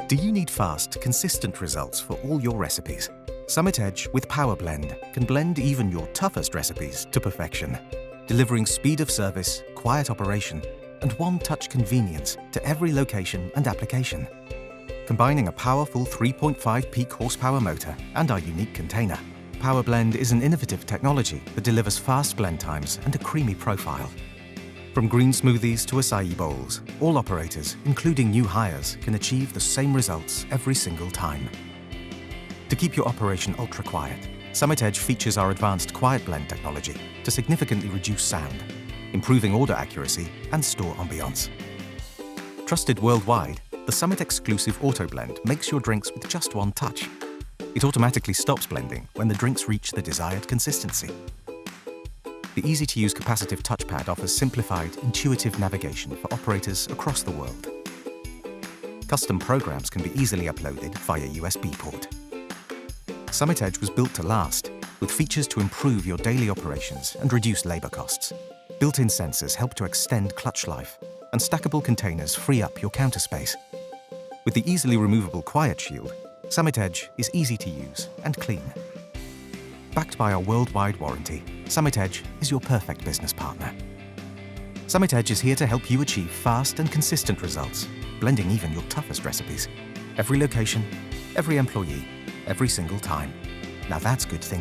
Do you need fast, consistent results for all your recipes? Summit Edge with PowerBlend can blend even your toughest recipes to perfection, delivering speed of service, quiet operation, and one-touch convenience to every location and application. Combining a powerful 3.5 peak horsepower motor and our unique container, PowerBlend is an innovative technology that delivers fast blend times and a creamy profile. From green smoothies to acai bowls, all operators, including new hires, can achieve the same results every single time. To keep your operation ultra-quiet, Summit Edge features our advanced QuietBlend technology to significantly reduce sound, improving order accuracy and store ambiance. Trusted worldwide, the Summit-exclusive AutoBlend makes your drinks with just one touch. It automatically stops blending when the drinks reach the desired consistency. The easy-to-use capacitive touchpad offers simplified, intuitive navigation for operators across the world. Custom programs can be easily uploaded via USB port. Summit Edge was built to last, with features to improve your daily operations and reduce labor costs. Built-in sensors help to extend clutch life, and stackable containers free up your counter space. With the easily removable Quiet Shield, Summit Edge is easy to use and clean. Backed by our worldwide warranty, Summit Edge is your perfect business partner. Summit Edge is here to help you achieve fast and consistent results, blending even your toughest recipes. Every location, every employee, every single time. Now that's good thinking.